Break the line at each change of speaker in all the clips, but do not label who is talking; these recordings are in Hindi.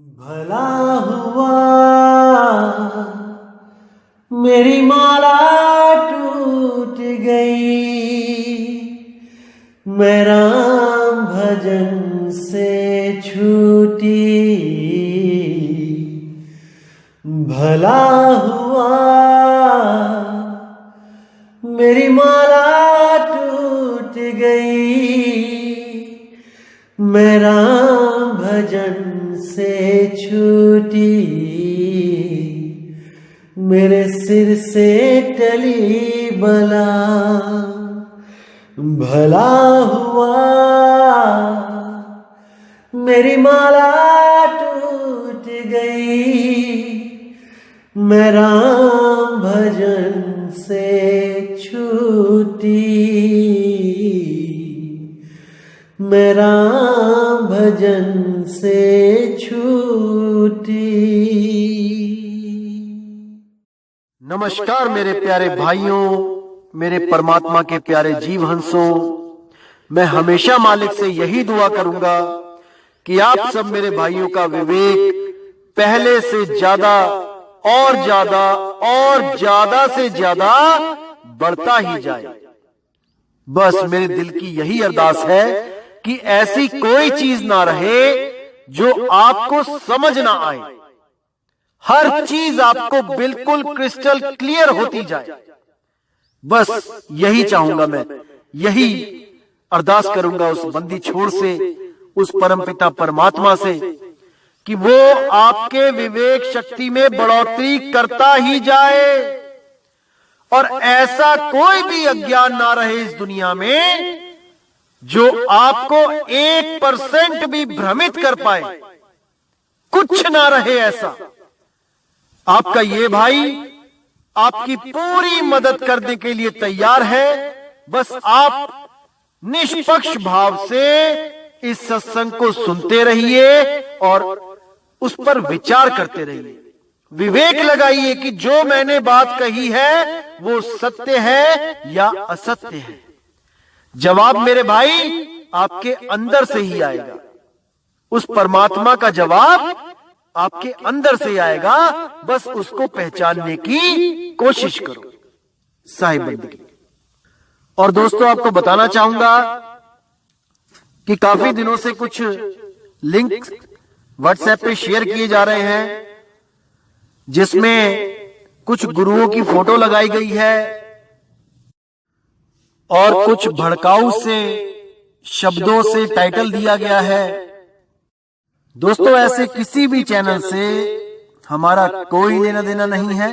भला हुआ मेरी माला टूट गई, मैं राम भजन से छूटी। भला हुआ मेरी माला टूट गई, मैं राम भजन से छूटी। मेरे सिर से टली बला, भला हुआ मेरी माला टूट गई, मैं राम भजन से छूटी। मैं राम भजन से छूटी।
नमस्कार मेरे प्यारे भाइयों, मेरे परमात्मा के प्यारे जीव हंसों। मैं हमेशा मालिक से यही दुआ करूंगा कि आप सब मेरे भाइयों का विवेक पहले से ज्यादा और ज्यादा और ज्यादा से ज्यादा बढ़ता ही जाए। बस मेरे दिल की यही अरदास है कि ऐसी कोई चीज ना रहे जो आपको समझ ना आए। हर चीज आपको बिल्कुल क्रिस्टल क्लियर होती जाए। बस यही चाहूंगा मैं, यही अरदास करूंगा उस बंदी छोड़ से, उस परमपिता परमात्मा से कि वो आपके विवेक शक्ति में बढ़ोतरी करता ही जाए और ऐसा कोई भी अज्ञान ना रहे इस दुनिया में जो आपको 1% भी भ्रमित कर पाए। कुछ ना रहे ऐसा। आपका ये भाई आपकी पूरी मदद करने के लिए तैयार है। बस आप निष्पक्ष भाव से इस सत्संग को सुनते रहिए और उस पर विचार करते रहिए। विवेक लगाइए कि जो मैंने बात कही है वो सत्य है या असत्य है। जवाब मेरे भाई आपके अंदर से ही आएगा। उस परमात्मा का जवाब आपके अंदर से आएगा। बस उसको पहचानने की कोशिश करो। साहिब बंदगी। और दोस्तों, आपको बताना चाहूंगा कि काफी दिनों से कुछ लिंक व्हाट्सएप पे शेयर किए जा रहे हैं जिसमें कुछ गुरुओं की फोटो लगाई गई है और कुछ भड़काऊ से शब्दों से टाइटल दिया गया है। दोस्तों, ऐसे किसी भी चैनल से हमारा कोई लेना देना नहीं है।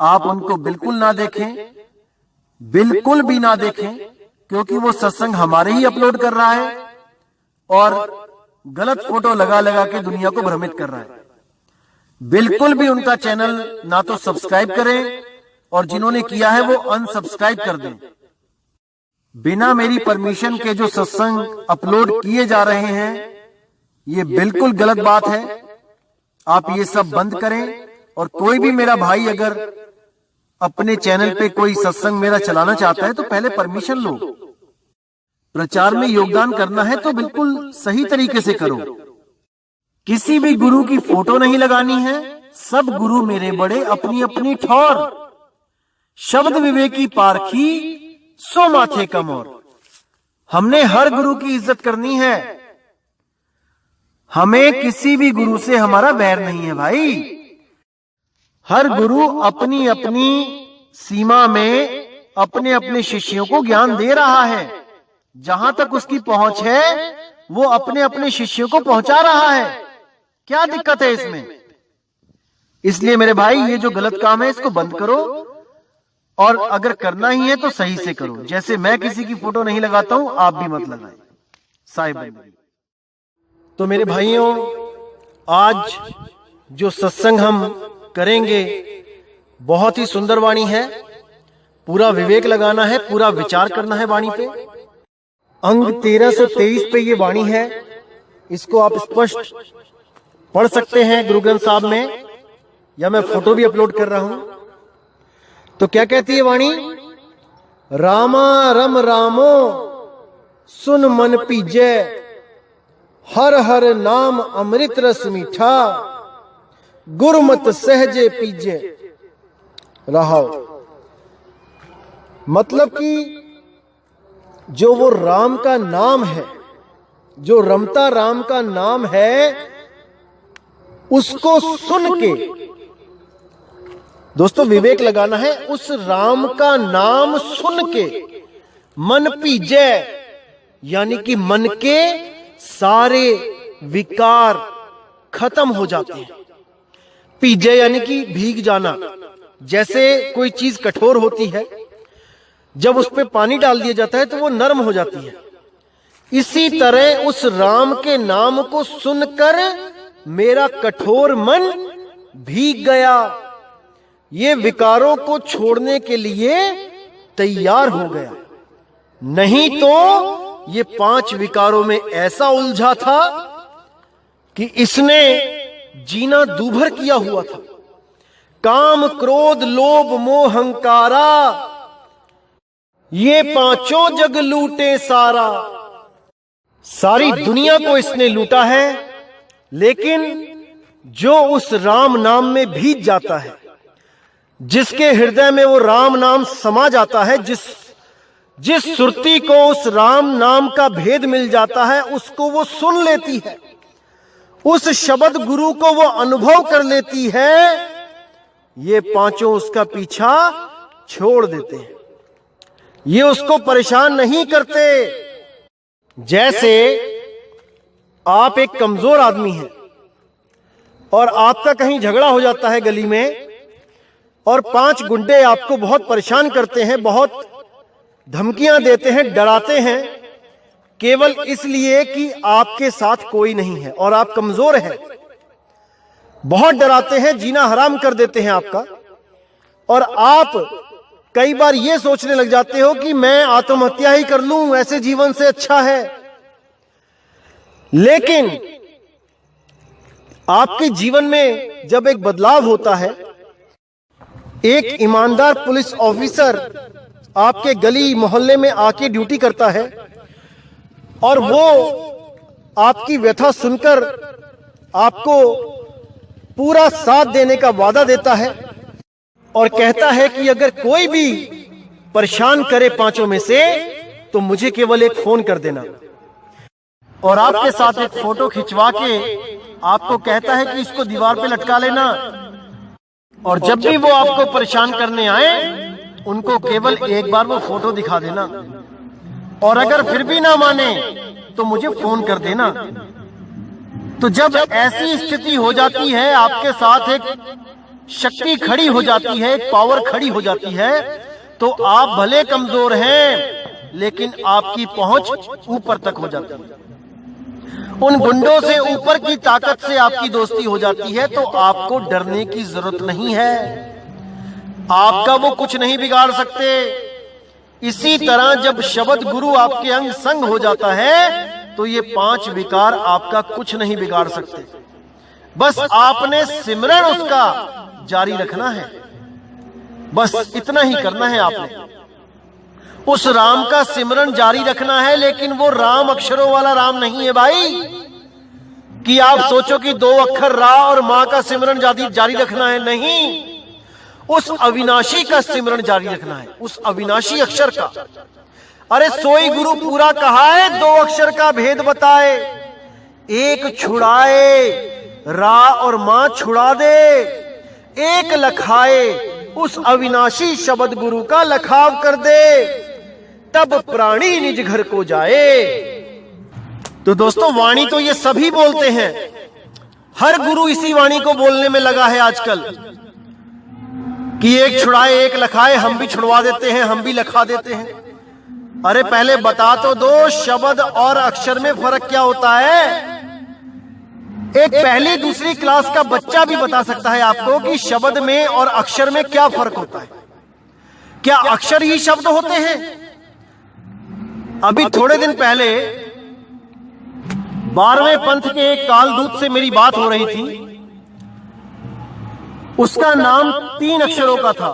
आप उनको बिल्कुल ना देखें, बिल्कुल भी ना देखें, क्योंकि वो सत्संग हमारे ही अपलोड कर रहा है और गलत फोटो लगा लगा के दुनिया को भ्रमित कर रहा है। बिल्कुल भी उनका चैनल ना तो सब्सक्राइब करें और जिन्होंने किया है वो अनसब्सक्राइब कर दें। बिना मेरी परमिशन के जो सत्संग अपलोड किए जा रहे हैं ये बिल्कुल गलत बात है। आप ये सब बंद करें। और कोई भी मेरा भाई अगर अपने चैनल पे कोई सत्संग मेरा चलाना चाहता है तो पहले परमिशन लो। प्रचार में योगदान करना है तो बिल्कुल सही तरीके से करो। किसी भी गुरु की फोटो नहीं लगानी है। सब गुरु मेरे बड़े अपनी अपनी ठौर। शब्द विवेकी पारखी सो माथे कम और। हमने हर गुरु की इज्जत करनी है। हमें किसी भी गुरु से हमारा वैर नहीं है भाई। हर गुरु अपनी अपनी सीमा में अपने अपने शिष्यों को ज्ञान दे रहा है। जहां तक उसकी पहुंच है वो अपने अपने शिष्यों को पहुंचा रहा है। क्या दिक्कत है इसमें? इसलिए मेरे भाई ये जो गलत काम है इसको बंद करो और अगर करना ही है तो सही से करो। जैसे मैं किसी की फोटो नहीं लगाता हूं, आप भी मत लगाएं। साहिब। तो मेरे भाइयों, आज जो सत्संग हम करेंगे बहुत ही सुंदर वाणी है। पूरा विवेक लगाना है, पूरा विचार करना है वाणी पे। अंग 1323 पे ये वाणी है। इसको आप स्पष्ट पढ़ सकते हैं गुरु ग्रंथ साहब में, या मैं फोटो भी अपलोड कर रहा हूं। तो क्या कहती है वाणी? रामा रम रामो सुन मन पीजे, हर हर नाम अमृत रस मीठा, गुरमत सहजे पीजे रहाओ। मतलब कि जो वो राम का नाम है, जो रमता राम का नाम है, उसको सुन के दोस्तों विवेक लगाना है। उस राम का नाम सुन के मन पीजे, यानी कि मन के सारे विकार खत्म हो जाते हैं। पीजे यानी कि भीग जाना। जैसे कोई चीज कठोर होती है, जब उस पे पानी डाल दिया जाता है तो वो नरम हो जाती है। इसी तरह उस राम के नाम को सुनकर मेरा कठोर मन भीग गया, ये विकारों को छोड़ने के लिए तैयार हो गया। नहीं तो ये 5 विकारों में ऐसा उलझा था कि इसने जीना दूभर किया हुआ था। काम, क्रोध, लोभ, मोह, अहंकारा, ये 5 जग लूटे सारा। सारी दुनिया को इसने लूटा है, लेकिन जो उस राम नाम में भीग जाता है, जिसके हृदय में वो राम नाम समा जाता है, जिस सुरती को उस राम नाम का भेद मिल जाता है, उसको वो सुन लेती है, उस शब्द गुरु को वो अनुभव कर लेती है, ये 5 उसका पीछा छोड़ देते हैं। ये उसको परेशान नहीं करते। जैसे आप एक कमजोर आदमी हैं और आपका कहीं झगड़ा हो जाता है गली में, और 5 गुंडे आपको बहुत परेशान करते हैं, बहुत धमकियां देते हैं, डराते हैं, केवल इसलिए कि आपके साथ कोई नहीं है और आप कमजोर हैं। बहुत डराते हैं, जीना हराम कर देते हैं आपका, और आप कई बार ये सोचने लग जाते हो कि मैं आत्महत्या ही कर लूं, ऐसे जीवन से अच्छा है। लेकिन आपके जीवन में जब एक बदलाव होता है, एक ईमानदार पुलिस ऑफिसर आपके गली मोहल्ले में आके ड्यूटी करता है और वो आपकी व्यथा सुनकर आपको पूरा साथ देने का वादा देता है और कहता है कि अगर कोई भी परेशान करे 5 में से तो मुझे केवल एक फोन कर देना, और आपके साथ एक फोटो खिंचवा के आपको कहता है कि इसको दीवार पे लटका लेना, और जब भी वो आपको परेशान करने आए उनको केवल एक बार वो फोटो दिखा देना, और अगर फिर भी ना माने तो मुझे फोन कर देना। तो जब ऐसी स्थिति हो जाती है, आपके साथ एक शक्ति खड़ी हो जाती है, एक पावर खड़ी हो जाती है, तो आप भले कमजोर हैं लेकिन आपकी पहुंच ऊपर तक हो जाती है। उन गुंडों से ऊपर की ताकत से आपकी दोस्ती हो जाती है, तो आपको डरने की जरूरत नहीं है। आपका वो कुछ नहीं बिगाड़ सकते। इसी तरह जब शब्द गुरु आपके अंग संग हो जाता है तो ये 5 विकार आपका कुछ नहीं बिगाड़ सकते। बस आपने सिमरन उसका जारी रखना है, बस इतना ही करना है। आपने उस राम का सिमरन जारी रखना है, लेकिन वो राम अक्षरों वाला राम नहीं है भाई, कि आप सोचो कि 2 अक्षर रा और मां का सिमरन जारी रखना है। नहीं, उस अविनाशी का सिमरन जारी रखना है, उस अविनाशी अक्षर का। अरे सोई गुरु पूरा कहा है, 2 अक्षर का भेद बताए, एक छुड़ाए रा और मां छुड़ा दे, एक लखाए उस अविनाशी शब्द गुरु का लखाव कर दे, तब प्राणी निज घर को जाए। तो दोस्तों, वाणी तो ये सभी बोलते हैं, हर गुरु इसी वाणी को बोलने में लगा है आजकल कि एक छुड़ाए एक लखाए। हम भी छुड़वा देते हैं, हम भी लखा देते हैं। अरे पहले बता तो दो, शब्द और अक्षर में फर्क क्या होता है? एक पहली दूसरी क्लास का बच्चा भी बता सकता है आपको कि शब्द में और अक्षर में क्या फर्क होता है। क्या अक्षर ही शब्द होते हैं? अभी थोड़े दिन पहले 12वें पंथ के एक कालदूत से मेरी बात हो रही थी। उसका नाम 3 अक्षरों का था,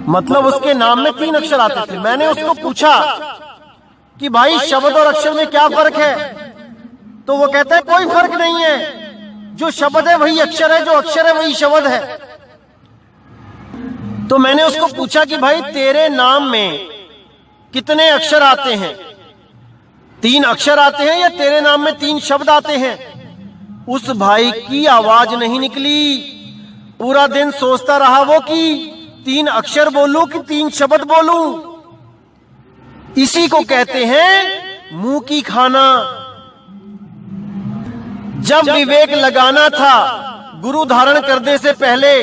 मतलब उसके नाम में 3 अक्षर आते थे। मैंने उसको पूछा कि भाई शब्द और अक्षर में क्या फर्क है? तो वो कहता है कोई फर्क नहीं है, जो शब्द है वही अक्षर है, जो अक्षर है वही शब्द है। तो मैंने उसको पूछा कि भाई तेरे नाम में कितने अक्षर आते हैं, 3 अक्षर आते हैं या तेरे नाम में 3 शब्द आते हैं? उस भाई की आवाज नहीं निकली। पूरा दिन सोचता रहा वो कि 3 अक्षर बोलूं कि 3 शब्द बोलूं। इसी को कहते हैं मुंह की खाना। जब विवेक लगाना था गुरु धारण करने से पहले,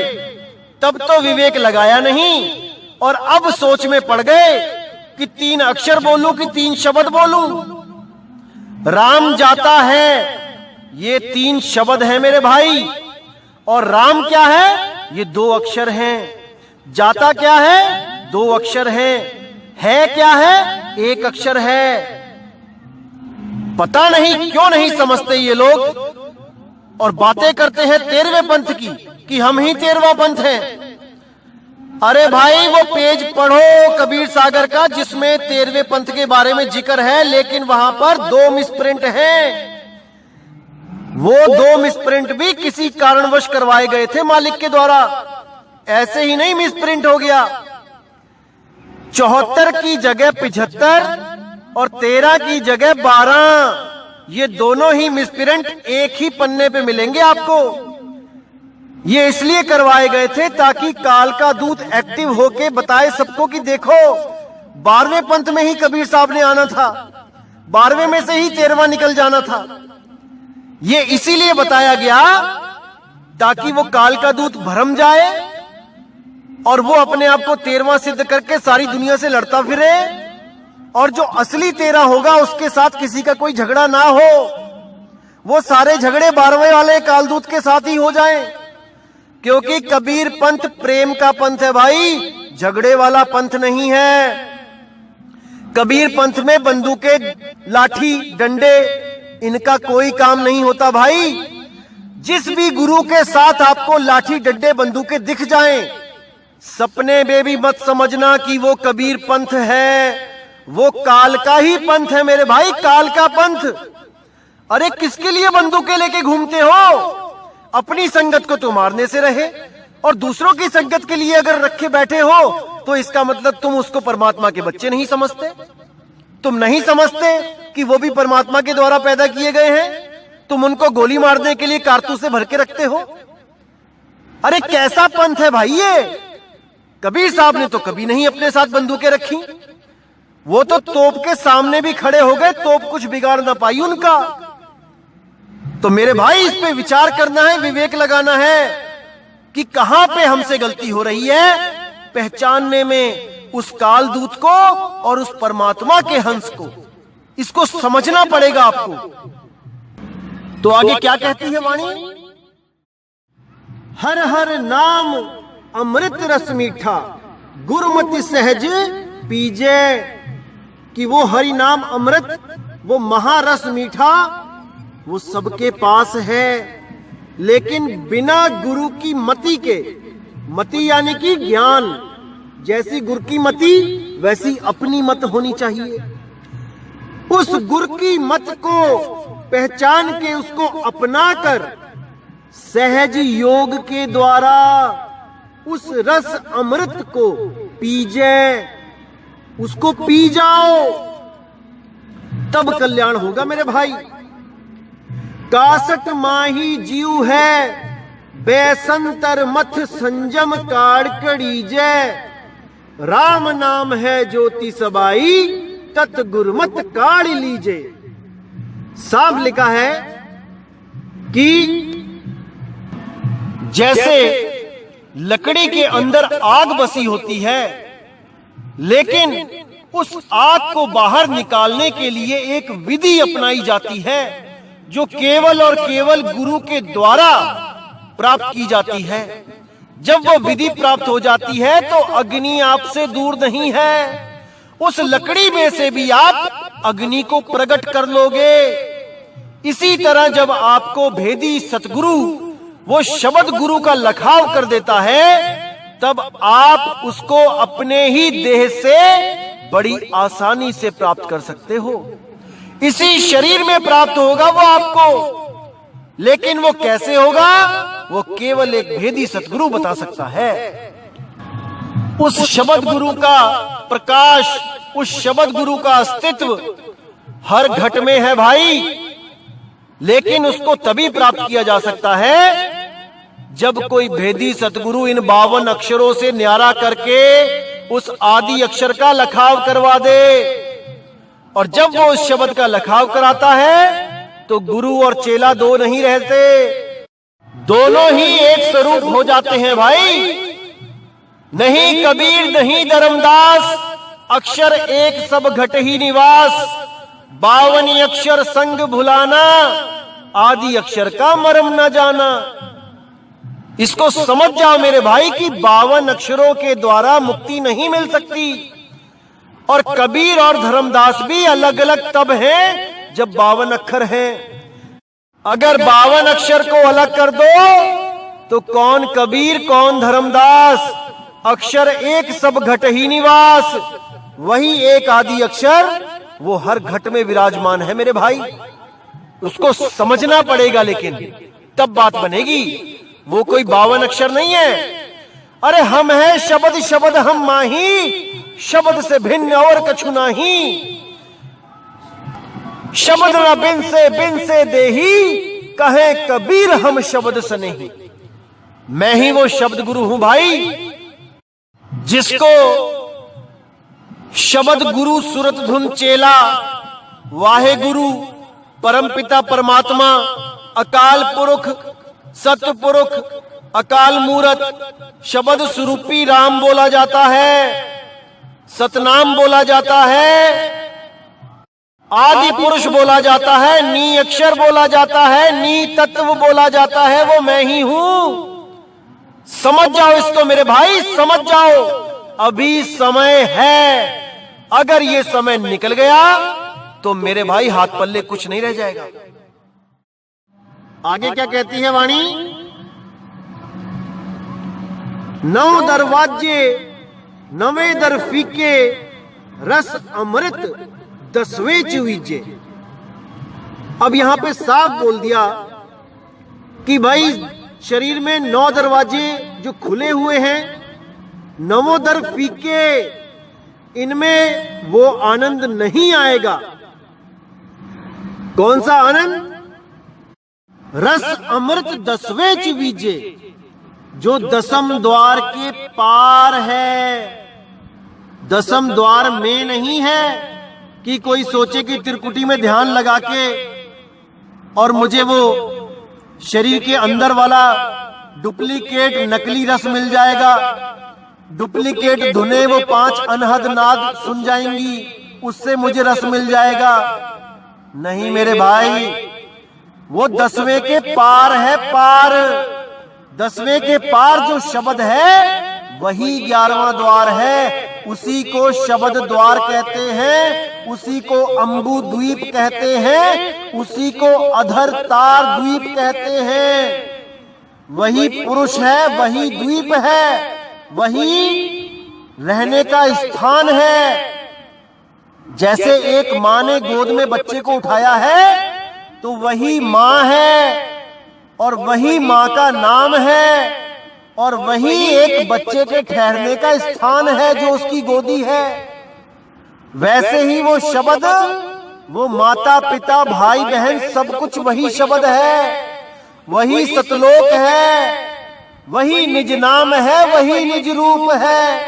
तब तो विवेक लगाया नहीं, और अब सोच में पड़ गए कि 3 अक्षर बोलूं कि 3 शब्द बोलूं। राम जाता है, ये 3 शब्द हैं मेरे भाई, और राम क्या है? ये 2 अक्षर हैं। जाता क्या है? 2 अक्षर हैं। है क्या है? 1 अक्षर है। पता नहीं क्यों नहीं समझते ये लोग, और बातें करते हैं 13वें पंथ की, कि हम ही 13वां पंथ हैं। अरे भाई वो पेज पढ़ो कबीर सागर का जिसमें 13वें पंथ के बारे में जिक्र है, लेकिन वहां पर 2 मिसप्रिंट हैं। वो 2 मिसप्रिंट भी किसी कारणवश करवाए गए थे मालिक के द्वारा, ऐसे ही नहीं मिसप्रिंट हो गया। 74 की जगह 75 और 13 की जगह 12, ये दोनों ही मिसप्रिंट एक ही पन्ने पे मिलेंगे आपको। ये इसलिए करवाए गए थे ताकि काल का दूत एक्टिव होके बताए सबको कि देखो 12वें पंथ में ही कबीर साहब ने आना था, 12वें में से ही 13वां निकल जाना था। ये इसीलिए बताया गया ताकि वो काल का दूत भरम जाए और वो अपने आप को 13वां सिद्ध करके सारी दुनिया से लड़ता फिरे, और जो असली 13 होगा उसके साथ किसी का कोई झगड़ा ना हो। वो सारे झगड़े 12वें वाले कालदूत के साथ ही हो जाएं, क्योंकि कबीर पंथ प्रेम का पंथ है भाई, झगड़े वाला पंथ नहीं है। कबीर पंथ में बंदूकें, लाठी, डंडे, इनका कोई काम नहीं होता भाई। जिस भी गुरु के साथ आपको लाठी, डंडे, बंदूकें दिख जाएं, सपने में भी मत समझना कि वो कबीर पंथ है। वो काल का ही पंथ है मेरे भाई, काल का पंथ। अरे किसके लिए बंदूकें लेके घूमते हो? अपनी संगत को तो मारने से रहे, और दूसरों की संगत के लिए अगर रखे बैठे हो तो इसका मतलब तुम उसको परमात्मा के बच्चे नहीं समझते। तुम नहीं समझते कि वो भी परमात्मा के द्वारा पैदा किए गए हैं। तुम उनको गोली मारने के लिए कारतूस से भर के रखते हो। अरे कैसा पंथ है भाई ये? कबीर साहब ने तो कभी नहीं अपने साथ बंदूकें रखी। वो तो तोप के सामने भी खड़े हो गए, तोप कुछ बिगाड़ ना पाई उनका। तो मेरे भाई इस पे विचार करना है, विवेक लगाना है कि कहां पे हमसे गलती हो रही है, पहचानने में उस काल दूत को और उस परमात्मा के हंस को। इसको समझना पड़ेगा आपको। तो आगे क्या कहती है वाणी? हर हर नाम अमृत रस मीठा, गुरुमति सहज पीजे। कि वो हरि नाम अमृत, वो महारस मीठा, वो सबके पास है, लेकिन बिना गुरु की मति के, मति यानी कि ज्ञान, जैसी गुरु की मति वैसी अपनी मत होनी चाहिए। उस गुरु की मत को पहचान के उसको अपनाकर सहज योग के द्वारा उस रस अमृत को पीजे, उसको पी जाओ, तब कल्याण होगा मेरे भाई। कासट माही जीव है, बेसंतर मथ संजम काड़ कड़ीजे। राम नाम है ज्योति सबाई, तत् गुरमत काढ़ लीजे। साफ लिखा है कि जैसे लकड़ी के अंदर आग बसी होती है, लेकिन उस आग को बाहर निकालने के लिए एक विधि अपनाई जाती है जो केवल और केवल गुरु के द्वारा प्राप्त की जाती है। जब वो विधि प्राप्त हो जाती है तो अग्नि आपसे दूर नहीं है, उस लकड़ी में से भी आप अग्नि को प्रकट कर लोगे। इसी तरह जब आपको भेदी सतगुरु वो शब्द गुरु का लखाव कर देता है, तब आप उसको अपने ही देह से बड़ी आसानी से प्राप्त कर सकते हो। इसी शरीर में प्राप्त होगा वो आपको। लेकिन वो कैसे होगा, वो केवल एक भेदी सतगुरु बता सकता है। उस शब्द गुरु का प्रकाश, उस शब्द गुरु का अस्तित्व हर घट में है भाई। लेकिन उसको तभी प्राप्त किया जा सकता है जब कोई भेदी सतगुरु इन 52 अक्षरों से न्यारा करके उस आदि अक्षर का लखाव करवा दे। और जब वो उस शब्द का लखाव कराता है तो गुरु और चेला दो नहीं रहते, दोनों ही एक स्वरूप हो जाते हैं भाई। नहीं कबीर नहीं धर्मदास, अक्षर एक सब घट ही निवास। 52 अक्षर संग भुलाना, आदि अक्षर का मर्म न जाना। इसको समझ जाओ मेरे भाई कि 52 अक्षरों के द्वारा मुक्ति नहीं मिल सकती। और कबीर और धर्मदास भी अलग अलग तब हैं जब 52 अक्षर हैं। अगर 52 अक्षर को अलग कर दो तो कौन कबीर कौन धर्मदास। अक्षर एक सब घट ही निवास, वही एक आदि अक्षर वो हर घट में विराजमान है मेरे भाई। उसको समझना पड़ेगा, लेकिन तब बात बनेगी। वो कोई 52 अक्षर नहीं है। अरे हम है शब्द शब्द हम माही, शब्द से भिन्न और कछु नाही। शब्द न बिन से देही, कहे कबीर हम शब्द से नहीं। मैं ही वो शब्द गुरु हूं भाई, जिसको शब्द गुरु सुरत धुन चेला, वाहे गुरु, परमपिता परमात्मा, अकाल पुरुष, सत्य पुरुष, अकाल मूरत, शब्द स्वरूपी राम बोला जाता है, सतनाम बोला जाता है, आदि पुरुष बोला जाता है, नी अक्षर बोला जाता है, नी तत्व बोला जाता है। वो मैं ही हूं। समझ जाओ इसको मेरे भाई, समझ जाओ। अभी समय है, अगर ये समय निकल गया तो मेरे भाई हाथ पल्ले कुछ नहीं रह जाएगा। आगे क्या कहती है वाणी? 9 दरवाजे 9वें दर फीके, रस अमृत 10वें चुवीजे। अब यहां पे साफ बोल दिया कि भाई शरीर में 9 दरवाजे जो खुले हुए हैं, 9 दर फीके, इनमें वो आनंद नहीं आएगा। कौन सा आनंद? रस अमृत 10वें चुवीजे, जो 10म द्वार के पार है। 10म द्वार में नहीं है कि कोई सोचे कि त्रिकुटी में ध्यान लगा के और मुझे वो शरीर के अंदर वाला डुप्लीकेट नकली रस मिल जाएगा, डुप्लीकेट धुने वो 5 अनहद नाद सुन जाएंगी, उससे मुझे रस मिल जाएगा। नहीं मेरे भाई, वो 10वें के पार है, पार। 10वें के पार जो शब्द है वही 11वां द्वार है। उसी को शब्द द्वार कहते हैं, उसी को अम्बु द्वीप कहते हैं, उसी को अधर तार द्वीप कहते हैं। वही पुरुष है, वही द्वीप है, वही रहने का स्थान है। जैसे एक माँ ने गोद में बच्चे को उठाया है तो वही माँ है और वही माँ का नाम है और वही एक बच्चे के ठहरने का स्थान है जो उसकी गोदी है। वैसे ही वो शब्द, वो माता पिता भाई बहन सब कुछ वही शब्द है, वही सतलोक है, वही निज नाम है, वही निज रूप है,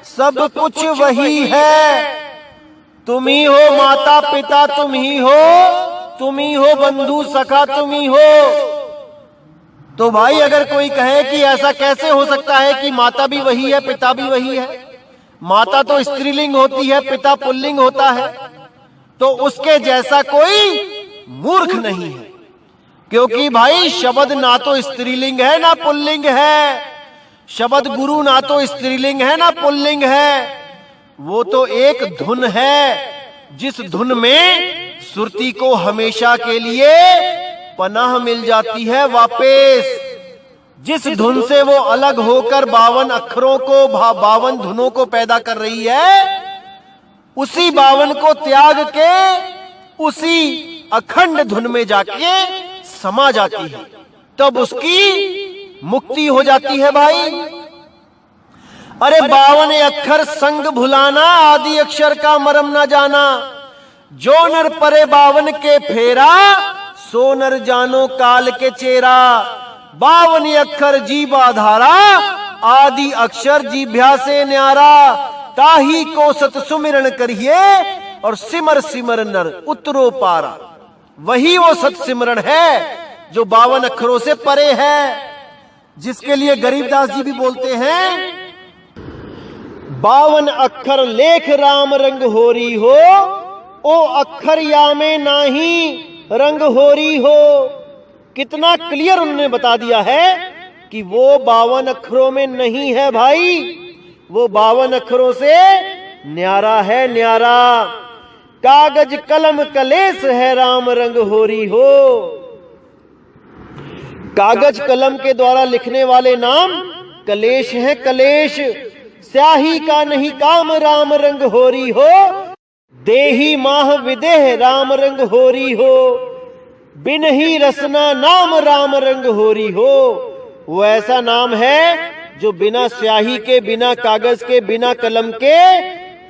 सब कुछ वही है। तुम ही हो माता पिता, तुम ही हो बंधु सखा, तुम ही हो। तो भाई अगर कोई कहे कि ऐसा कैसे हो सकता है कि माता भी वही है पिता भी वही है, माता तो स्त्रीलिंग होती है पिता पुल्लिंग होता है, तो उसके जैसा कोई मूर्ख नहीं है। क्योंकि भाई शब्द ना तो स्त्रीलिंग है ना पुल्लिंग है, शब्द गुरु ना तो स्त्रीलिंग है ना पुल्लिंग है, वो तो एक धुन है जिस धुन में सुरती को हमेशा के लिए पनाह मिल जाती है वापस। जिस धुन से वो अलग होकर 52 अक्षरों को 52 धुनों को पैदा कर रही है, उसी 52 को त्याग के उसी अखंड धुन में जाके समा जाती है, तब उसकी मुक्ति हो जाती है भाई। अरे 52 अक्षर संग भुलाना, आदि अक्षर का मरम ना जाना। जो नर परे 52 के फेरा, सो नर जानो काल के चेरा। 52 अक्षर जीव आधारा, आदि अक्षर जीभ्या से न्यारा। ताही को सत सुमिरन करिए, और सिमर सिमर नर उतरो पारा। वही वो सत सिमरन है जो 52 अक्षरों से परे है, जिसके लिए गरीबदास जी भी बोलते हैं, 52 अक्षर लेख राम रंग होरी हो, ओ अक्षर या में नाही रंग होरी हो। कितना क्लियर उन्होंने बता दिया है कि वो 52 अक्षरों में नहीं है भाई, वो 52 अक्षरों से न्यारा है, न्यारा। कागज कलम कलेश है राम रंग होरी हो। कागज कलम के द्वारा लिखने वाले नाम कलेश हैं, कलेश। स्याही का नहीं काम राम रंग होरी हो, देही माह विदेह राम रंग होरी हो। बिन ही रसना नाम राम रंग होरी हो। वो ऐसा नाम है जो बिना स्याही के, बिना कागज के, बिना कलम के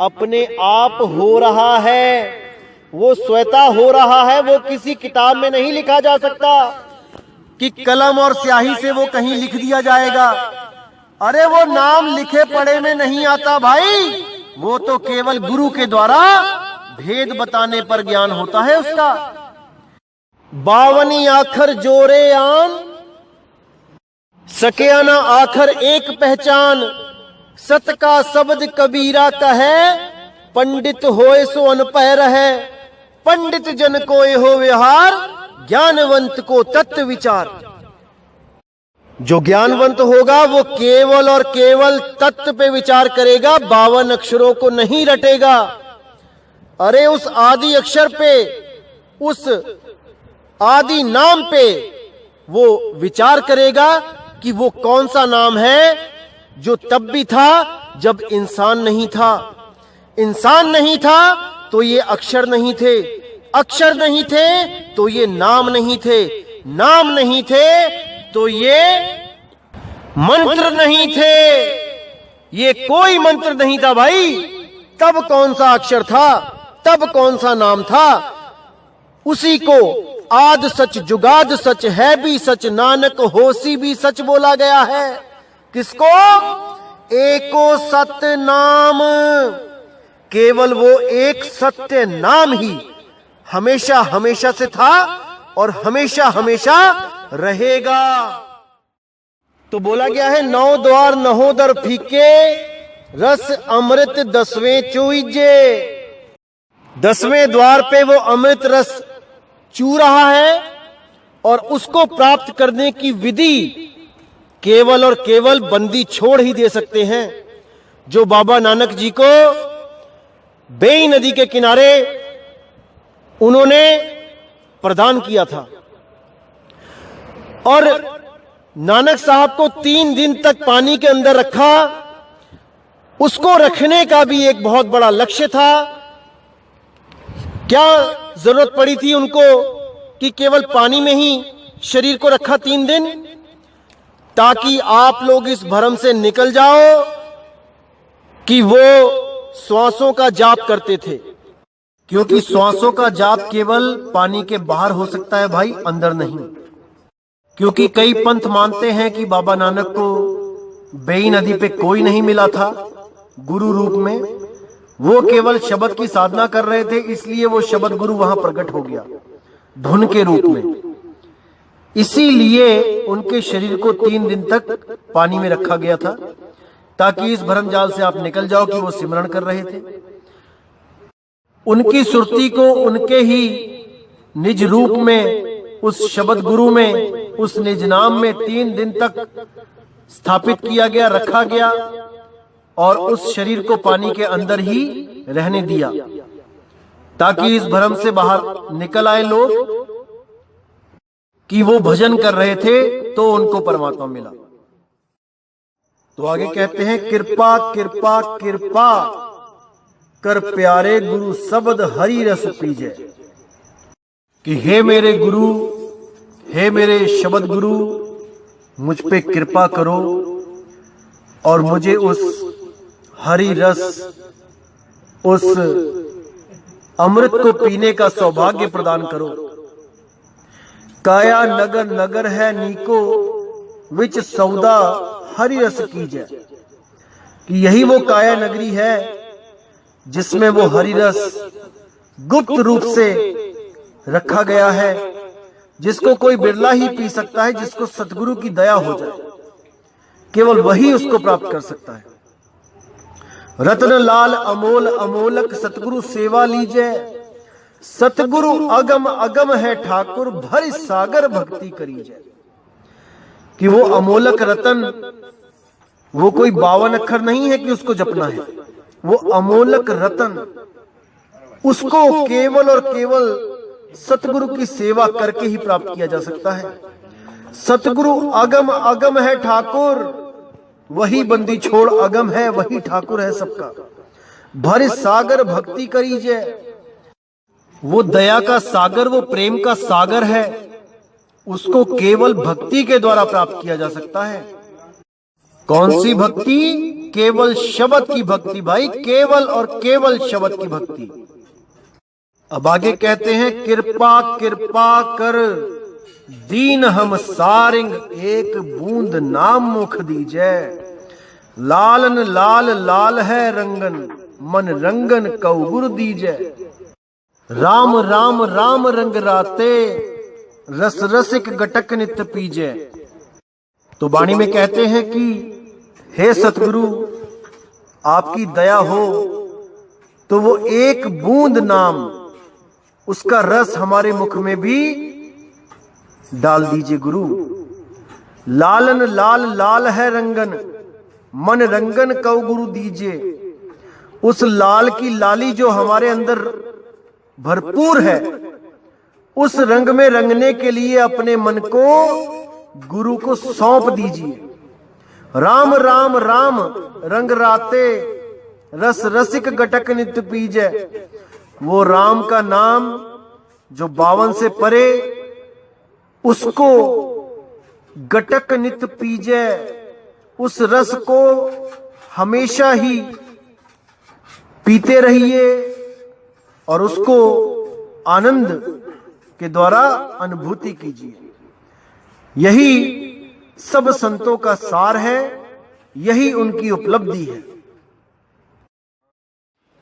अपने आप हो रहा है। वो स्वतः हो रहा है, वो किसी किताब में नहीं लिखा जा सकता कि कलम और स्याही से वो कहीं लिख दिया जाएगा। अरे वो नाम लिखे पढ़े में नहीं आता भाई, वो तो केवल गुरु के द्वारा भेद बताने पर ज्ञान होता है उसका। 52 आखर जोरे आन, सके ना आखर एक पहचान। सत का शब्द कबीरा कहे, पंडित होए सो अनपढ़ रहे। पंडित जन को हो व्यवहार, ज्ञानवंत को तत्व विचार। जो ज्ञानवंत होगा वो केवल और केवल तत्व पे विचार करेगा, 52 अक्षरों को नहीं रटेगा। अरे उस आदि अक्षर पे, उस आदि नाम पे वो विचार करेगा कि वो कौन सा नाम है जो तब भी था जब इंसान नहीं था। इंसान नहीं था तो ये अक्षर नहीं थे, अक्षर नहीं थे तो ये नाम नहीं थे, नाम नहीं थे तो ये मंत्र नहीं थे। ये कोई मंत्र नहीं था भाई। तब कौन सा अक्षर था, तब कौन सा नाम था? उसी को आद सच जुगाद सच है भी सच, नानक होसी भी सच बोला गया है। किसको? एको सत्य नाम। केवल वो एक सत्य नाम ही हमेशा हमेशा से था और हमेशा हमेशा रहेगा। तो बोला गया है, 9 द्वार नहोदर फीके, रस अमृत 10वें चूइजे। 10वें द्वार पे वो अमृत रस चू रहा है और उसको प्राप्त करने की विधि केवल और केवल बंदी छोड़ ही दे सकते हैं, जो बाबा नानक जी को बेई नदी के किनारे उन्होंने प्रदान किया था। और नानक साहब को 3 दिन तक पानी के अंदर रखा। उसको रखने का भी एक बहुत बड़ा लक्ष्य था। क्या जरूरत पड़ी थी उनको कि केवल पानी में ही शरीर को रखा 3 दिन? ताकि आप लोग इस भ्रम से निकल जाओ कि वो श्वासों का जाप करते थे, क्योंकि श्वासों का जाप केवल पानी के बाहर हो सकता है भाई, अंदर नहीं। क्योंकि कई पंथ मानते हैं कि बाबा नानक को बेई नदी पे कोई नहीं मिला था गुरु रूप में, वो केवल शब्द की साधना कर रहे थे, इसलिए वो शब्द गुरु वहां प्रकट हो गया धुन के रूप में। इसीलिए उनके शरीर को 3 दिन तक पानी में रखा गया था, ताकि इस भ्रम जाल से आप निकल जाओ कि वो सिमरण कर रहे थे। उनकी सुरती को उनके ही निज रूप में, उस शब्द गुरु में, उस निज नाम में 3 दिन तक स्थापित किया गया, रखा गया और उस शरीर को पानी के अंदर ही रहने दिया, ताकि इस भ्रम से बाहर निकल आए लोग कि वो भजन कर रहे थे तो उनको परमात्मा मिला। तो आगे कहते हैं, कृपा कृपा कृपा कर प्यारे गुरु शब्द हरि रस पीजे। कि हे मेरे गुरु, हे मेरे शब्द गुरु, मुझ पे कृपा करो और मुझे उस हरि रस, उस अमृत को पीने का सौभाग्य प्रदान करो। काया नगर नगर है नीको, विच सौदा हरि रस कीजै। कि यही वो काया नगरी है जिसमें वो हरि रस गुप्त रूप से रखा गया है, जिसको कोई बिरला ही पी सकता है, जिसको सतगुरु की दया हो जाए, केवल वही उसको प्राप्त कर सकता है। रत्न लाल अमोल अमोलक सतगुरु सेवा लीजिए। सतगुरु अगम अगम है ठाकुर, भर सागर भक्ति करीजै। कि वो अमोलक रतन, वो कोई 52 अक्षर नहीं है कि उसको जपना है। वो अमोलक रतन, उसको केवल और केवल सतगुरु की सेवा करके ही प्राप्त किया जा सकता है। सतगुरु अगम अगम है ठाकुर, वही बंदी छोड़ अगम है, वही ठाकुर है सबका। भर सागर भक्ति करीजै। वो दया का सागर, वो प्रेम का सागर है, उसको केवल भक्ति के द्वारा प्राप्त किया जा सकता है। कौन सी भक्ति? केवल शब्द की भक्ति भाई, केवल और केवल शब्द की भक्ति। अब आगे कहते हैं, कृपा कृपा कर दीन हम सारिंग, एक बूंद नाम मुख दीजै। लालन लाल लाल है रंगन, मन रंगन कऊ गुरु दीजै। राम राम राम रंग राते, रस रसिक गटक नित पीजै। तो वाणी में कहते हैं कि हे सतगुरु, आपकी दया हो तो वो एक बूंद नाम, उसका रस हमारे मुख में भी डाल दीजिए गुरु। लालन लाल लाल है रंगन, मन रंगन कऊ गुरु दीजिए। उस लाल की लाली जो हमारे अंदर भरपूर है, उस रंग में रंगने के लिए अपने मन को गुरु को सौंप दीजिए। राम राम राम रंग राते, रस रसिक गटक नित पीजै। वो राम का नाम जो 52 से परे, उसको गटक नित पीजै। उस रस को हमेशा ही पीते रहिए और उसको आनंद के द्वारा अनुभूति कीजिए। यही सब संतों का सार है, यही उनकी उपलब्धि है।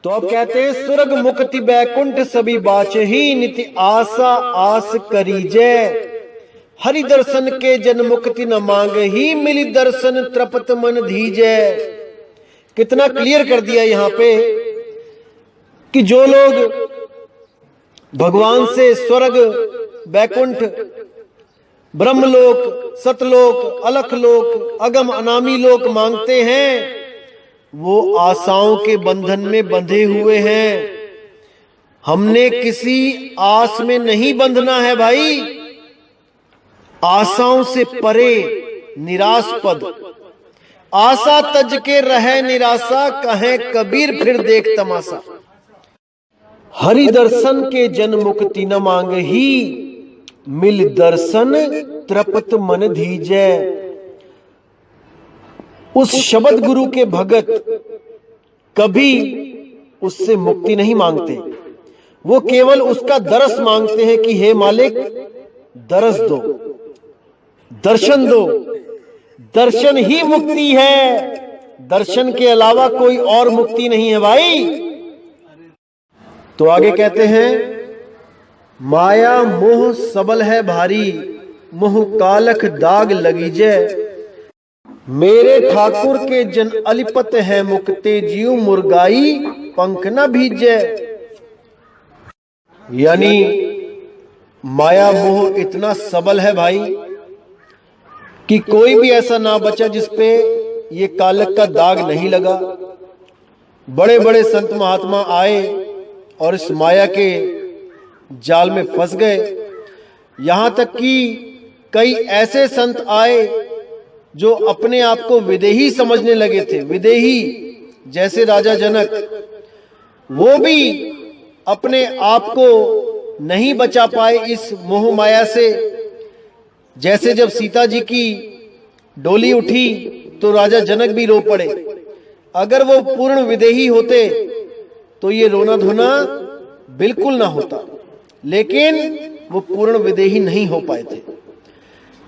तो अब कहते हैं, स्वर्ग मुक्ति बैकुंठ सभी बाचही, निति आशा आस करीजै। हरि दर्शन के जन मुक्ति न मांग ही, मिली दर्शन तृपत मन धीजै। कितना क्लियर कर दिया यहां पे कि जो लोग भगवान से स्वर्ग, बैकुंठ, ब्रह्मलोक, सतलोक, अलखलोक, अगम अनामी लोक मांगते हैं, वो आशाओं के बंधन में बंधे हुए हैं। हमने किसी आस में नहीं बंधना है भाई। आशाओं से परे, निराशपद। आशा तज के रहे निराशा, कहे कबीर फिर देख तमाशा। हरि दर्शन के जन मुक्ति न मांग ही, मिल दर्शन तृपत मन धीजै। उस शब्द गुरु के भगत कभी उससे मुक्ति नहीं मांगते, वो केवल उसका दरस मांगते हैं कि हे मालिक दरस दो, दर्शन दो। दर्शन ही मुक्ति है, दर्शन के अलावा कोई और मुक्ति नहीं है भाई। तो आगे कहते हैं, माया मोह सबल है भारी, मोह कालख दाग लगीजै। मेरे ठाकुर के जन अलिपत है मुक्ते, जीव मुर्गाई पंख न भीजै। यानी माया मोह इतना सबल है भाई कि कोई भी ऐसा ना बचा जिसपे ये कालक का दाग नहीं लगा। बड़े बड़े संत महात्मा आए और इस माया के जाल में फंस गए। यहां तक कि कई ऐसे संत आए जो अपने आप को विदेही समझने लगे थे। विदेही जैसे राजा जनक, वो भी अपने आप को नहीं बचा पाए इस मोह माया से। जैसे जब सीता जी की डोली उठी तो राजा जनक भी रो पड़े। अगर वो पूर्ण विदेही होते तो ये रोना धोना बिल्कुल ना होता, लेकिन वो पूर्ण विदेही नहीं हो पाए थे।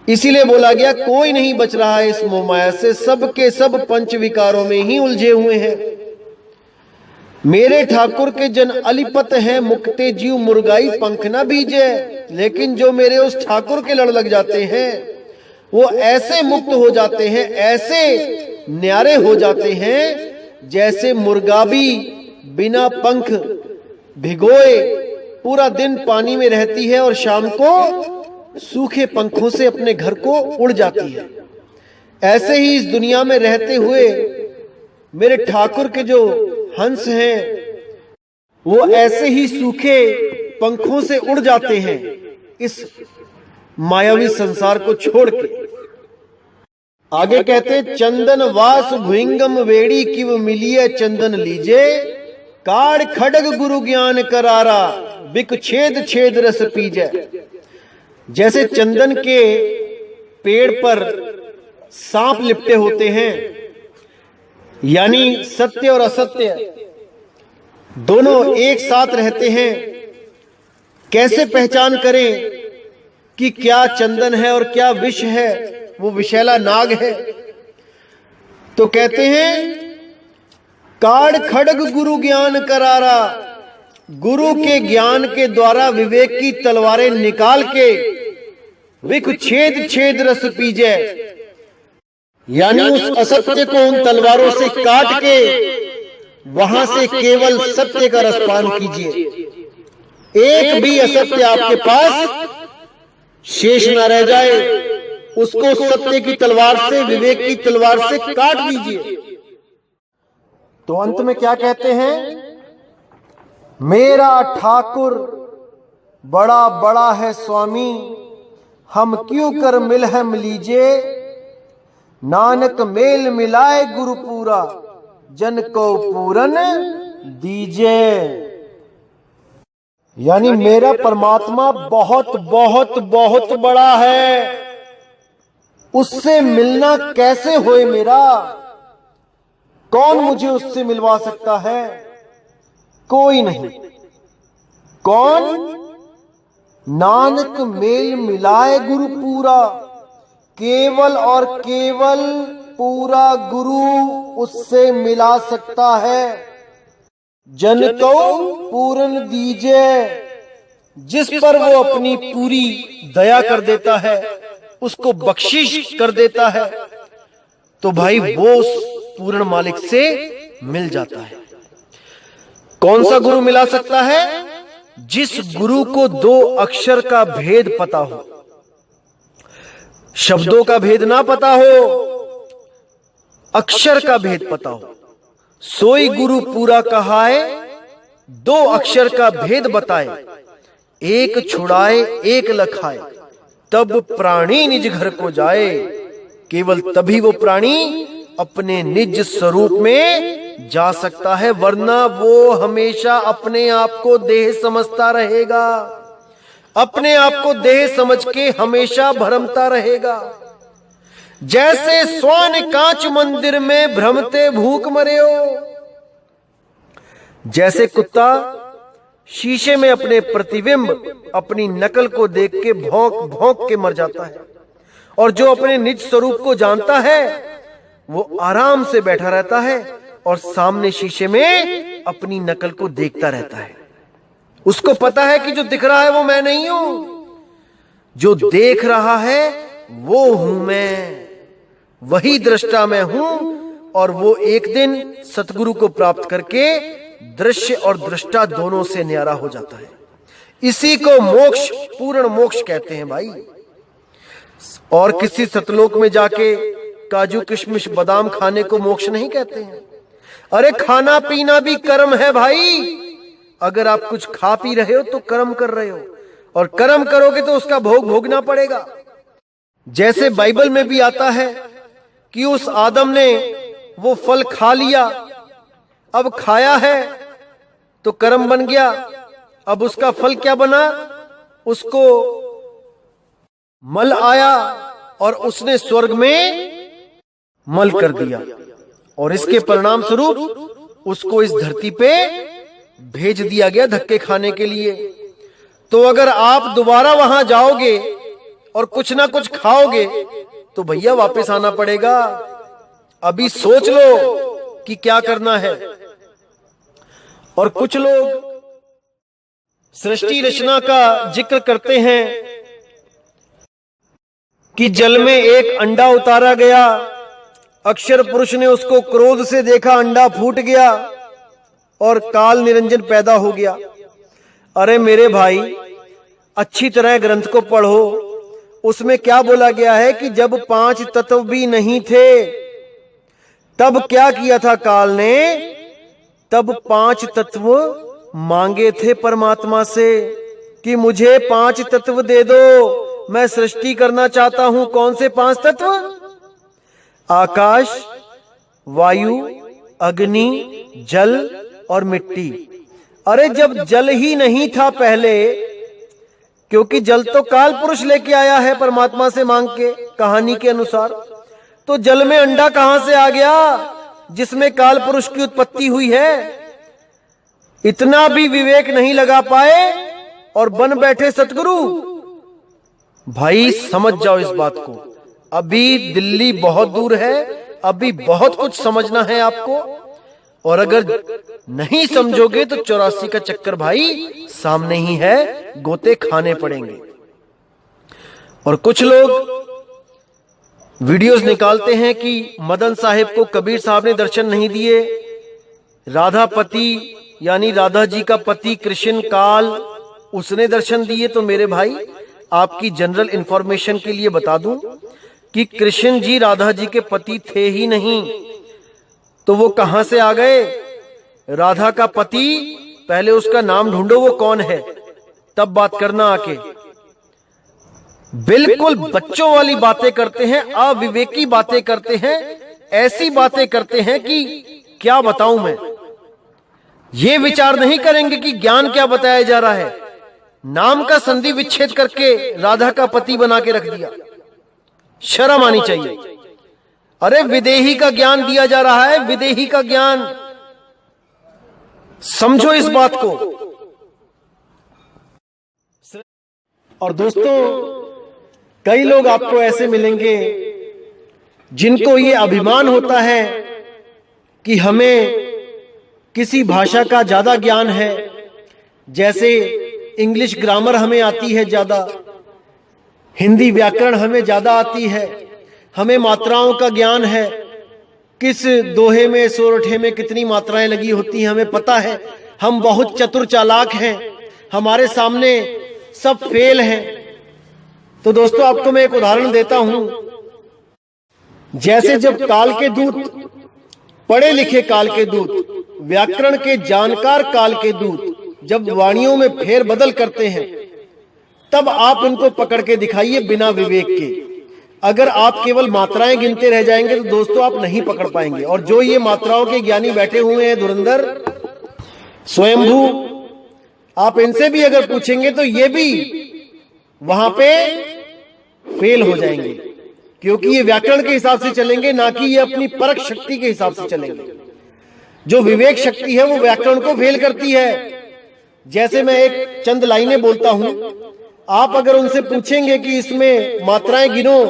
इसीलिए बोला गया कोई नहीं बच रहा है इस मोह माया से, सब के सब पंच विकारों में ही उलझे हुए हैं। मेरे ठाकुर के जन अलिपत हैं, मुक्ते जीव मुर्गाई पंख न बीजे। लेकिन जो मेरे उस ठाकुर के लड़ लग जाते हैं वो ऐसे मुक्त हो जाते हैं, ऐसे न्यारे हो जाते हैं जैसे मुर्गा भी बिना पंख भिगोए पूरा दिन पानी में रहती है और शाम को सूखे पंखों से अपने घर को उड़ जाती है। ऐसे ही इस दुनिया में रहते हुए मेरे ठाकुर के जो हंस हैं वो ऐसे ही सूखे पंखों से उड़ जाते हैं इस मायावी संसार को छोड़ के। आगे कहते चंदन वास भुइंगम वेड़ी किव मिलिए चंदन लीजे, काड़ खड़ग गुरु ज्ञान करारा बिक छेद छेद रस पीजे। जैसे चंदन के पेड़ पर सांप लिपटे होते हैं, यानी सत्य और असत्य दोनों एक साथ रहते हैं। कैसे पहचान करें कि क्या चंदन है और क्या विष है, वो विषैला नाग है? तो कहते हैं काड़ खड़ग गुरु ज्ञान करारा, गुरु के ज्ञान के द्वारा विवेक की तलवारें निकाल के विख छेद छेद रस पीजे, यानी उस असत्य को उन तलवारों से काट के वहां से केवल सत्य का रसपान कीजिए। एक भी असत्य आपके पास शेष न रह जाए, उसको सत्य की तलवार से, विवेक की तलवार से काट दीजिए। तो अंत में क्या कहते हैं? मेरा ठाकुर बड़ा बड़ा है स्वामी, हम क्यों कर मिल है लीजे। नानक मेल मिलाए गुरु पूरा, जन को पूरन दीजे। यानी मेरा परमात्मा बहुत बहुत बहुत बड़ा है, उससे मिलना कैसे होए मेरा? कौन मुझे उससे मिलवा सकता है? कोई नहीं। कौन? नानक मेल मिलाए गुरु पूरा, केवल और केवल पूरा गुरु उससे मिला सकता है। जन को पूरन दीजे, जिस पर वो अपनी पूरी दया कर देता है, उसको बख्शिश कर देता है, तो भाई वो उस पूर्ण मालिक से मिल जाता है। कौन सा गुरु मिला सकता है? जिस गुरु को दो अक्षर का भेद पता हो, शब्दों का भेद ना पता हो, अक्षर का भेद पता हो। सोई गुरु पूरा कहाए, दो अक्षर का भेद बताए, एक छुड़ाए एक लखाए, तब प्राणी निज घर को जाए। केवल तभी वो प्राणी अपने निज स्वरूप में जा सकता है, वरना वो हमेशा अपने आप को देह समझता रहेगा, अपने आप को देह समझ के हमेशा भ्रमता रहेगा। जैसे स्वान कांच मंदिर में भ्रमते भूख मरे हो। जैसे कुत्ता शीशे में अपने प्रतिबिंब, अपनी नकल को देख के भौंक भौंक के मर जाता है, और जो अपने निज स्वरूप को जानता है वो आराम से बैठा रहता है और सामने शीशे में अपनी नकल को देखता रहता है। उसको पता है कि जो दिख रहा है वो मैं नहीं हूं, जो देख रहा है वो हूं मैं, वही दृष्टा मैं हूं। और वो एक दिन सतगुरु को प्राप्त करके दृश्य और दृष्टा दोनों से न्यारा हो जाता है। इसी को मोक्ष, पूर्ण मोक्ष कहते हैं भाई। और किसी सतलोक में जाके काजू किशमिश बादाम खाने को मोक्ष नहीं कहते हैं। अरे खाना पीना भी कर्म है भाई। अगर आप कुछ खा पी रहे हो तो कर्म कर रहे हो, और कर्म करोगे तो उसका भोग भोगना पड़ेगा। जैसे बाइबल में भी आता है कि उस आदम ने वो फल खा लिया, अब खाया है तो कर्म बन गया, अब उसका फल क्या बना? उसको मल आया और उसने स्वर्ग में मल कर दिया, और इसके परिणाम स्वरूप उसको इस धरती पे भेज दिया गया धक्के खाने के लिए। तो अगर आप दोबारा वहां जाओगे और कुछ ना कुछ खाओगे तो भैया वापस आना पड़ेगा। अभी सोच लो कि क्या करना है। और कुछ लोग सृष्टि रचना का जिक्र करते हैं कि जल में एक अंडा उतारा गया, अक्षर पुरुष ने उसको क्रोध से देखा, अंडा फूट गया और काल निरंजन पैदा हो गया। अरे मेरे भाई, अच्छी तरह ग्रंथ को पढ़ो। उसमें क्या बोला गया है कि जब 5 तत्व भी नहीं थे तब क्या किया था काल ने? तब 5 तत्व मांगे थे परमात्मा से कि मुझे 5 तत्व दे दो, मैं सृष्टि करना चाहता हूं। कौन से 5 तत्व? आकाश, वायु, अग्नि, जल और मिट्टी। अरे जब जल ही नहीं था पहले, क्योंकि जल तो काल पुरुष लेके आया है परमात्मा से मांग के, कहानी के अनुसार, तो जल में अंडा कहां से आ गया जिसमें काल पुरुष की उत्पत्ति हुई है? इतना भी विवेक नहीं लगा पाए और बन बैठे सतगुरु। भाई समझ जाओ इस बात को। अभी दिल्ली बहुत दूर है, अभी बहुत कुछ समझना है आपको, और अगर नहीं समझोगे तो 84 का चक्कर भाई सामने ही है, गोते खाने पड़ेंगे। और कुछ लोग वीडियोस निकालते हैं कि मदन साहिब को कबीर साहब ने दर्शन नहीं दिए, राधा पति यानी राधा जी का पति कृष्ण काल उसने दर्शन दिए। तो मेरे भाई, आपकी जनरल इंफॉर्मेशन के लिए बता दूं कि कृष्ण जी राधा जी के पति थे ही नहीं, तो वो कहां से आ गए? राधा का पति, पहले उसका नाम ढूंढो, वो कौन है, तब बात करना आके। बिल्कुल बच्चों वाली बातें करते हैं, अविवेकी बातें करते हैं, ऐसी बातें करते हैं कि क्या बताऊं मैं। ये विचार नहीं करेंगे कि ज्ञान क्या बताया जा रहा है। नाम का संधि विच्छेद करके राधा का पति बना के रख दिया, शर्म आनी चाहिए। अरे विदेही का ज्ञान दिया जा रहा है, विदेही का ज्ञान, समझो इस बात को। और दोस्तों, कई लोग आपको ऐसे मिलेंगे जिनको ये अभिमान होता है कि हमें किसी भाषा का ज्यादा ज्ञान है। जैसे इंग्लिश ग्रामर हमें आती है ज्यादा, हिंदी व्याकरण हमें ज्यादा आती है, हमें मात्राओं का ज्ञान है, किस दोहे में सोरठे में कितनी मात्राएं लगी होती हैं हमें पता है, हम बहुत चतुर चालाक हैं, हमारे सामने सब फेल हैं। तो दोस्तों, आपको मैं एक उदाहरण देता हूं। जैसे जब काल के दूत, पढ़े लिखे काल के दूत, व्याकरण के जानकार काल के दूत जब वाणियों में फेर बदल करते हैं, तब आप उनको पकड़ के दिखाइए बिना विवेक के। अगर आप केवल मात्राएं गिनते रह जाएंगे तो दोस्तों आप नहीं पकड़ पाएंगे। और जो ये मात्राओं के ज्ञानी बैठे हुए हैं, धुरंधर, स्वयंभू, आप इनसे भी अगर पूछेंगे तो ये भी वहां पे फेल हो जाएंगे, क्योंकि ये व्याकरण के हिसाब से चलेंगे, ना कि ये अपनी परख शक्ति के हिसाब से चलेंगे। जो विवेक शक्ति है वो व्याकरण को फेल करती है। जैसे मैं एक चंद लाइनें बोलता हूं, आप अगर उनसे पूछेंगे कि इसमें मात्राएं गिनो,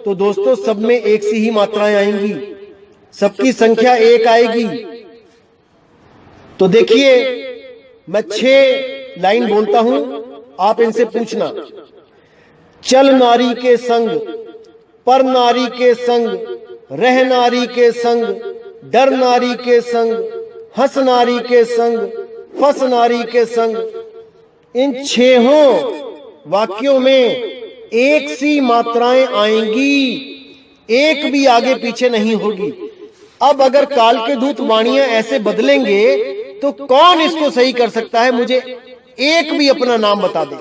तो दोस्तों सब में एक सी ही मात्राएं आएंगी, सबकी संख्या एक आएगी। तो देखिए, मैं 6 लाइन बोलता हूं, आप इनसे पूछना। चल नारी के संग, पर नारी के संग, रह नारी के संग, डर नारी के संग, हंस नारी के संग, फंस नारी के संग। इन 6 वाक्यों में एक सी मात्राएं आएंगी, एक भी आगे पीछे नहीं होगी। अब अगर काल के दूत वाणियां ऐसे बदलेंगे तो कौन इसको सही कर सकता है? मुझे एक भी अपना नाम बता दे।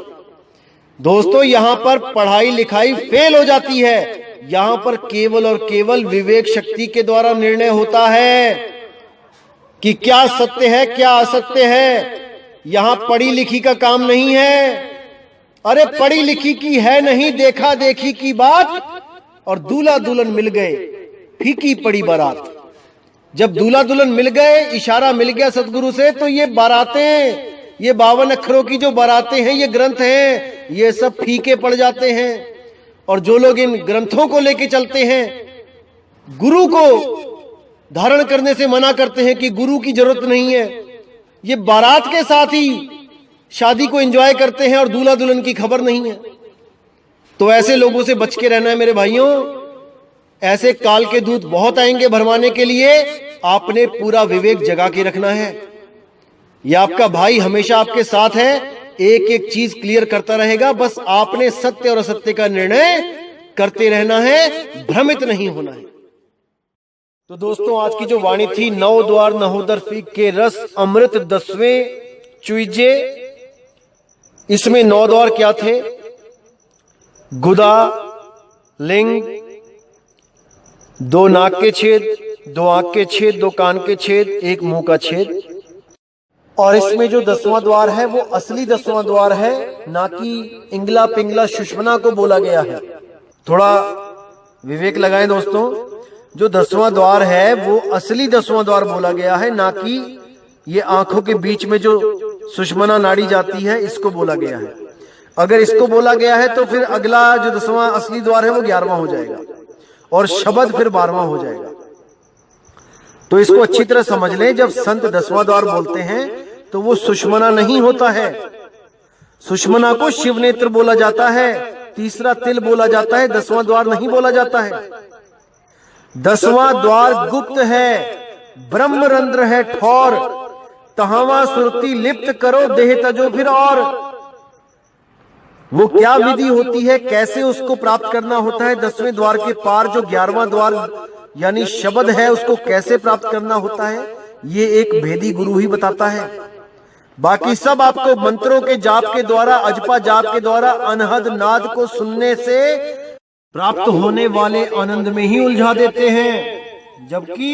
दोस्तों, यहां पर पढ़ाई लिखाई फेल हो जाती है। यहां पर केवल और केवल विवेक शक्ति के द्वारा निर्णय होता है कि क्या सत्य है, क्या असत्य है। यहां पढ़ी लिखी का काम नहीं है। अरे पढ़ी लिखी की है नहीं देखा देखी की बात, और दूल्हा दुल्हन मिल गए फीकी पड़ी बारात। जब दूल्हा दुल्हन मिल गए, इशारा मिल गया सतगुरु से, तो ये बारातें, ये 52 अक्षरों की जो बारातें हैं, ये ग्रंथ हैं, ये सब फीके पड़ जाते हैं। और जो लोग इन ग्रंथों को लेके चलते हैं, गुरु को धारण करने से मना करते हैं कि गुरु की जरूरत नहीं है, ये बारात के साथ ही शादी को एंजॉय करते हैं और दूल्हा दुल्हन की खबर नहीं है। तो ऐसे लोगों से बच के रहना है मेरे भाइयों। ऐसे काल के दूत बहुत आएंगे भरमाने के लिए, आपने पूरा विवेक जगा के रखना है। यह आपका भाई हमेशा आपके साथ है, एक एक चीज क्लियर करता रहेगा, बस आपने सत्य और असत्य का निर्णय करते रहना है, भ्रमित नहीं होना है। तो दोस्तों, आज की जो वाणी थी, 9 द्वार नहोदर फीक के रस अमृत 10वें चुईजे। इसमें 9 द्वार क्या थे? गुदा, लिंग, 2 नाक के छेद, 2 आंख के छेद, 2 कान के छेद, 1 मुंह का छेद। और इसमें जो 10वां द्वार है वो असली 10वां द्वार है, ना कि इंगला पिंगला सुषमना को बोला गया है। थोड़ा विवेक लगाएं दोस्तों, जो 10वां द्वार है वो असली 10वां द्वार बोला गया है, ना कि ये आंखों के बीच में जो सुषमना नाड़ी जाती है इसको बोला गया है। अगर इसको बोला गया है तो फिर अगला जो 10वां असली द्वार है वो 11वां हो जाएगा, और शब्द फिर 12वां हो जाएगा। तो इसको अच्छी तरह समझ लें, जब संत 10वां द्वार बोलते हैं तो वो सुषमना नहीं होता है। सुषमना को शिव नेत्र बोला जाता है, तीसरा तिल बोला जाता है, 10वां द्वार नहीं बोला जाता है। 10वां द्वार गुप्त है, ब्रह्मरंध्र है ठौर, तहावा सुरती लिप्त करो देह तजो फिर। और वो क्या विधि होती है, कैसे उसको प्राप्त करना होता है? 10वें द्वार के पार जो 11वां द्वार यानी शब्द है, उसको कैसे प्राप्त करना होता है, ये एक भेदी गुरु ही बताता है। बाकी सब आपको मंत्रों के जाप के द्वारा, अजपा जाप के द्वारा, अनहद नाद को सुनने से प्राप्त होने वाले आनंद में ही उलझा देते हैं। जबकि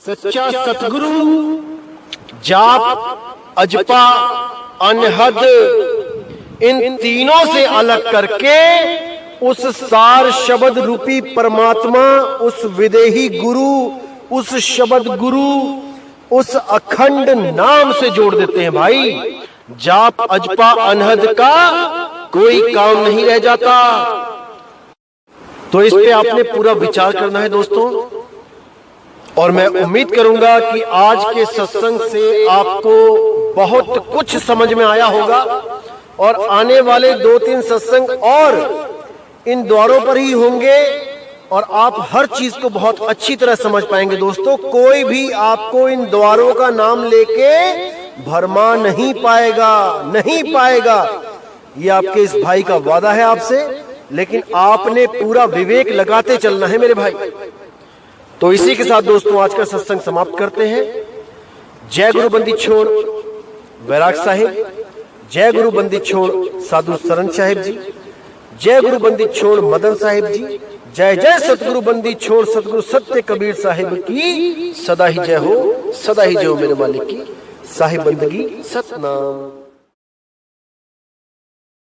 सच्चा सतगुरु जाप, अजपा, अनहद, इन तीनों से अलग करके उस सार शब्द रूपी परमात्मा, उस विदेही गुरु, उस शब्द गुरु, उस अखंड नाम से जोड़ देते हैं भाई। जाप, अजपा, अनहद का कोई काम नहीं रह जाता। तो इस पे आपने पूरा विचार करना है दोस्तों, और मैं उम्मीद करूंगा कि आज के सत्संग से आपको बहुत कुछ समझ में आया होगा, और आने वाले 2-3 सत्संग और इन द्वारों पर ही होंगे, और आप हर चीज को बहुत अच्छी तरह समझ पाएंगे दोस्तों। कोई भी आपको इन द्वारों का नाम लेके भरमा नहीं पाएगा, नहीं पाएगा। ये आपके इस भाई का वादा है आपसे, लेकिन आपने पूरा विवेक लगाते चलना है मेरे भाई। तो इसी के साथ दोस्तों आज का सत्संग समाप्त करते हैं। जय गुरु बंदी छोड़ वैराग साहिब, जय गुरु बंदी छोड़ साधु सरन साहिब जी, जय गुरु बंदी छोड़ मदन साहिब जी, जय जय सतगुरु बंदी छोड़ सतगुरु सत्य कबीर साहिब की सदा ही जय हो, सदा ही जय हो मेरे मालिक की। साहिब बंदगी सतनाम।